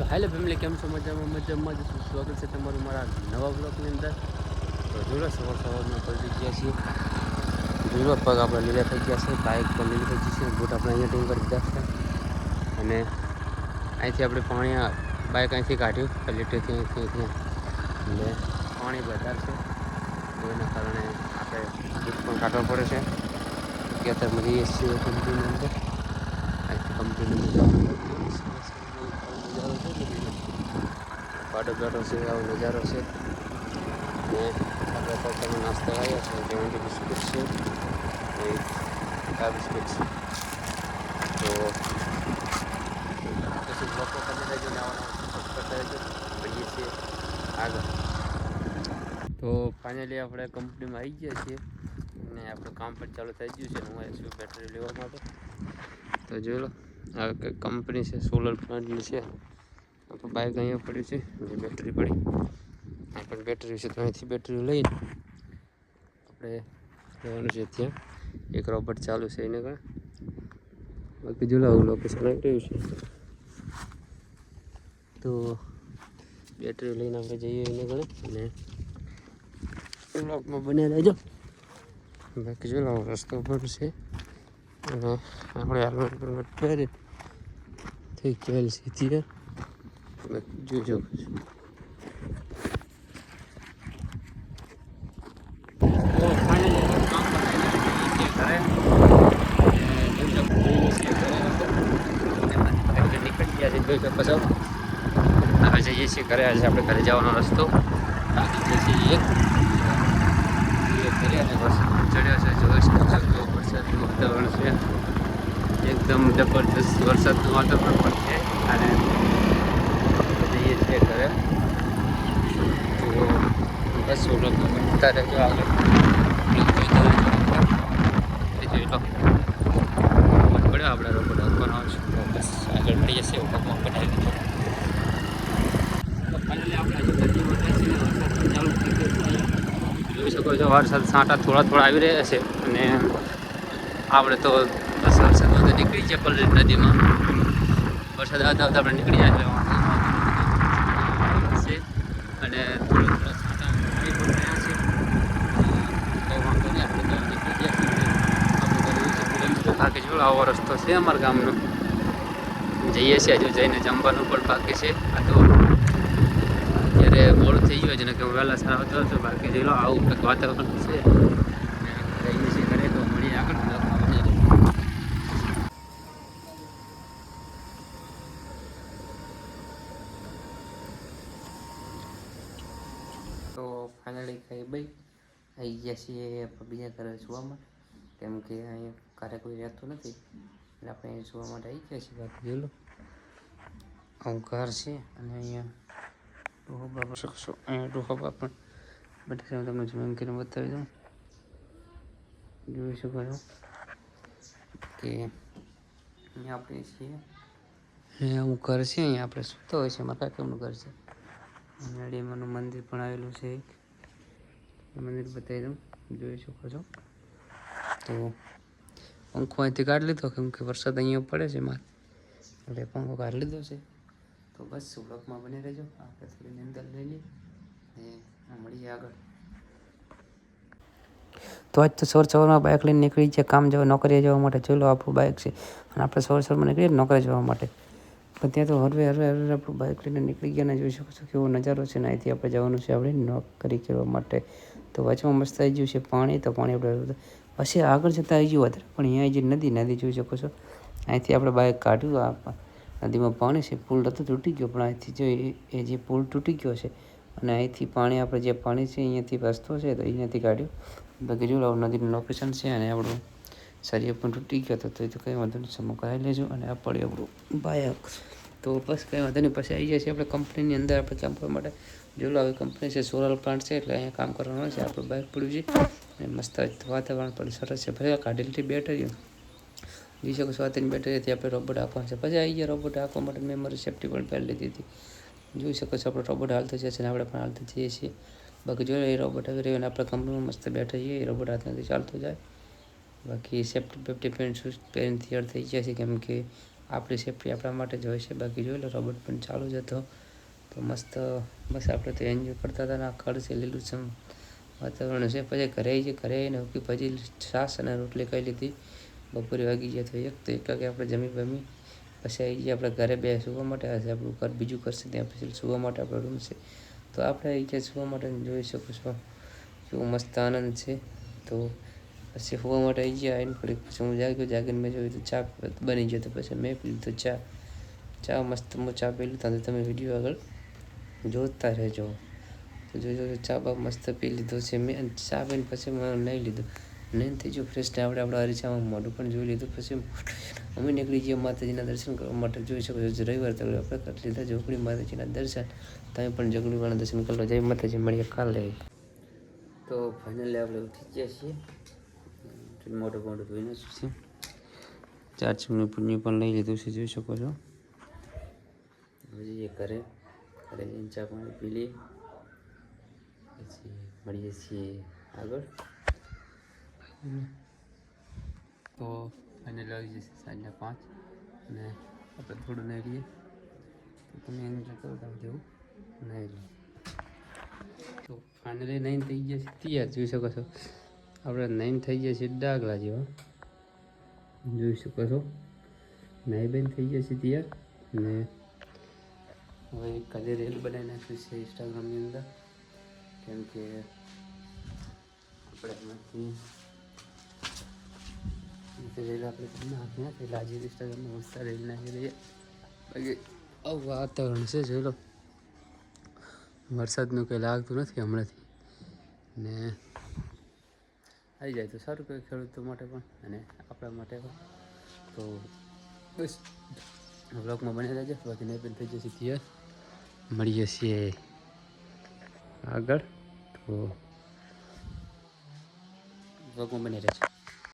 Hello family, કેમ છો? મજામાં જ છું. સ્વાગત છે તમારું મારા નવા બ્લોગની અંદર. તો જોડો સવારમાં પલટી ગયા છીએ. જોડો પગ આપણે લીલા થઈ ગયા છે, બાઇક પર લીલી થઈ ગઈ છે, બૂટ આપણે અહીંયા ટીમ કરી દીધા છે. અને અહીંથી આપણે બાઇક અહીંથી કાઢ્યું લીટેથી અહીંથી એટલે પાણી વધારે છે, તો એના કારણે આપણે બૂટ પણ કાઢવા પડે છે. અત્યારે મળીએ છીએ કંપનીની અંદર. અહીંથી કંપનીની પાડો બેઠો છે, આવો નજારો છે. ને આપણે તમે નાસ્તો આવ્યા છે, જેમાં બિસ્કિટ છે, આ બિસ્કિટ છે. તો પછી લોકો તમે રહેજો ને કરતા રહેજો, મળીએ છીએ આગળ. તો ફાઇનલી આપણે કંપનીમાં આવી ગયા છીએ અને આપણું કામ પણ ચાલુ થઈ ગયું છે. હું આવ્યો છું બેટરી લેવા માટે. તો જોઈ લો, આ કંપની છે, સોલર પ્લાન્ટની છે. આપણું બાઇક અહીંયા પડ્યું છે, જે બેટરી પડી આ પણ બેટરી છે. તો અહીંથી બેટરી લઈને આપણે જવાનું છે ત્યાં. એક રોબોટ ચાલુ છે એને કારણે. બાકી જોઈ લો, આવું લોકેશન આવી રહ્યું છે. તો બેટરી લઈને આપણે જઈએ એને ગણે અને બ્લોકમાં બન્યા રહેજો. બાકી જો રસ્તો પણ છે અને આપણે હેલ્મેટ પહેરી થઈ ગયેલ છે ત્યાં. જોજો હવે જઈએ છીએ ઘરે. આજે આપણે ઘરે જવાનો રસ્તો જઈએ છીએ ઘરે અને વરસાદ ચડ્યો છે. જોઈ શકો છો કે વરસાદનું વાતાવરણ છે, એકદમ જબરદસ્ત વરસાદનું વાતાવરણ પણ છે. અને જઈએ છીએ ઘરે. તો બસ લોકો બનતા રહેજો આગળ. જોઈ લો પડ્યો આપણે રોબોટ આપવાનો આવશે. તો બસ આગળ મળી જશે એવું પગમાં બનાવી દીધો. જોઈ શકો છો વરસાદ છાંટા થોડા આવી રહ્યા છે. અને આપણે તો બસ વરસાદમાં તો નીકળી જાય પલરી નદીમાં. વરસાદ આવતા આપણે નીકળી જાય છે. અને થોડા છાંટા આવી પણ રહ્યા છે. કંઈ વાંધો નહીં, આપણે તો નીકળી ગયા. બાકી જો આવો રસ્તો છે અમારા ગામનો. જઈએ છીએ, હજુ જઈને જમવાનું પણ બાકી છે. આ તો અત્યારે મોડું થઈ ગયું છે ને કે હું વહેલા સારા આવતો હતો. બાકી જોઈ લો આવું કંઈક વાતાવરણ છે. જઈએ છીએ ઘરે, તો મળીએ આગળ. તો ફાઇનલી ખાઈ આવી ગયા છીએ બીજા ઘરે જોવામાં, કેમ કે અહીંયા ઘરે કોઈ રહેતું નથી એટલે આપણે અહીંયા જોવા માટે આવી ગયા છીએ. બાકી જોઈ લો આવું ઘર છે અને અહીંયા ડોહા શકશો. અહીંયા ડોહા પણ બધા હું તમને ઝૂમ કરીને બતાવી દઉં. જોઈ શકો છો કે અહીંયા આપણે છીએ. અહીંયા અમુક ઘર છે, અહીંયા આપણે સૂતા હોય છે. એમાં કાકાનું ઘર છે. નડીમાનું મંદિર પણ આવેલું છે. મંદિર બતાવી દઉં, જોઈ શકો છો. તો પંખો અહીંથી કાઢી લીધો કેમ કે વરસાદ અહીંયા પડે છે મારે, એટલે પંખો કાઢી લીધો છે. તો બસ બ્લોકમાં બની રહેજો. આપણે થોડી નિંદર લઈ લઈએ અને મળીએ આગળ. તો આજ તો સવારમાં બાઇક લઈને નીકળી છે કામ જવા, નોકરીએ જવા માટે. જોઈ લો આપણું બાઇક છે અને આપણે સવારમાં નીકળીએ નોકરી જવા માટે. પણ ત્યાં તો હરવે આપણું બાઇક લઈને નીકળી ગયા. ને જોઈ શકો છો કેવો નજારો છે. ને અહીંથી આપણે જવાનું છે આપણે નોકરી કરવા માટે. તો વચમાં મસ્ત આવી ગયું છે પાણી. તો પાણી આપણે પછી આગળ જતાં આવી ગયું વધારે, પણ અહીંયા જે નદી જોઈ શકો છો. અહીંથી આપણે બાઇક કાઢ્યું. નદીમાં પાણી છે, પુલ હતો તૂટી ગયો, પણ અહીંથી જો એ જે પુલ તૂટી ગયો છે અને અહીંથી પાણી આપણે જે પાણી છે અહીંયાથી રસ્તો છે તો અહીંયાથી કાઢ્યું. બાકી જો નદીનું લોકેશન છે અને આપણું સરિયો પણ તૂટી ગયો હતો. તો એ તો કંઈ વાંધો નહીં, સમો કરાવી લેજો. અને આ પડ્યું આપણું બાઇક. તો બસ કંઈ વાંધો નહીં. પછી આવી જાય છે આપણે કંપનીની અંદર આપણે કામ કરવા માટે. જોઈ લો આવી કંપની છે, સોલર પ્લાન્ટ છે, એટલે અહીંયા કામ કરવાનું હોય છે. આપણું બાઇક પડ્યું છે અને મસ્ત વાતાવરણ પણ સરસ છે. ભલે કાઢેલી બેટરીઓ જોઈ શકો છો. તેની બેટરીથી આપણે રોબોટ આપવાનું છે. પછી આવી ગયા રોબોટ આપવા માટે મેમરી સેફ્ટી પણ પહેરી લીધી હતી. જોઈ શકો છો આપણો રોબોટ હાલતો જાય છે અને આપણે પણ હાલતા જઈએ છીએ. બાકી જોઈએ એ રોબોટ આવી રહ્યો અને આપણે કંપનીમાં મસ્ત બેઠા છીએ. એ રોબોટ હાથમાંથી ચાલતો જાય. બાકી સેફ્ટી પેન્ટ શૂઝ પહેરીને તૈયાર થઈ ગયા છે, કેમ કે આપણી સેફટી આપણા માટે જ હોય છે. બાકી જોઈ લો રોબોટ પણ ચાલુ જ હતો તો મસ્ત બસ આપણે તો એન્જોય કરતા હતા ને આ ખડ છે લીલુંછમ વાતાવરણ છે. પછી ઘરે આવીને ઉકી પછી છાશ અને રોટલી ખાઈ લીધી. બપોરે વાગી ગયા તો 1 વાગે આપણે જમી બમી પછી આવી ગયા આપણે ઘરે બે સુવા માટે. આજે આપણું ઘર બીજું કરશે ત્યાં પછી સુવા માટે આપણો રૂમ છે તો આપણે આવી ગયા સુવા માટે. જોઈ શકો છો કેવો મસ્ત આનંદ છે. તો પછી સુવા માટે આવી ગયા આવીને થોડીક પછી હું જાગીને મેં જોયું તો ચા બની ગયો તો પછી મેં પી લીધું ચા મસ્ત હું ચા પી લીધા તો તમે વિડીયો આગળ જોતા રહેજો. તો જોજો ચા બા મસ્ત પી લીધો છે મેં. ચા પીને પછી મેં નહીં લીધું નહીં થઈ ગયું ફ્રેશ ને આપણે આપણા અરીસામાં મોઢું પણ જોઈ લીધું. પછી અમે નીકળી ગયા માતાજીના દર્શન કરવા માટે. જોઈ શકો છો રવિવાર તક આપણે કરી લીધા જોગણી માતાજીના દર્શન. તમે પણ જોગણીવાળા દર્શન કરી લો. જય માતાજી, મળીએ કાલે. તો ફાઇનલી આપણે ઉઠી ગયા છીએ. મોટું ધોઈને શું છે ચાર્જિંગનું પુણ્ય પણ લઈ લીધું છે જોઈ શકો છો. હજી ઘરે જઈને ચા પાણી પી લઈએ પછી મળીએ છીએ આગળ. તો ફાઇનલ આવી જશે સાંજના 5 અને આપણે થોડું નહીં રહીએ તો તમે એન્જોય કરો તમે જેવું નહીં રહીએ. તો ફાઇનલી 9 થઈ ગયા છે તૈયાર જોઈ શકો છો. આપણે 9 થઈ ગયા છે ડાગલા જેવા જોઈ શકો છો. 9 બેન થઈ ગયા છે તૈયાર ને હવે કાલે રીલ બનાવી નાખ્યું છે ઇન્સ્ટાગ્રામની અંદર. કેમ કે આપણે એમાંથી રીલ આપણે કરી નાખી ને એટલે આજે ઇન્સ્ટાગ્રામમાં મસ્ત રીલ નાખી દઈએ. બાકી આવું વાતાવરણ છે જોઈ લો. વરસાદનું કંઈ લાગતું નથી હમણાંથી ને આવી જાય તો સારું કહેવાય ખેડૂતો માટે પણ અને આપણા માટે પણ. તો બસ બ્લોગમાં બની રહેજો. બાકી નહીં પણ થઈ જશે તૈયાર. મળીએ છીએ આગળ તો બ્લોગમાં બની રહેજો.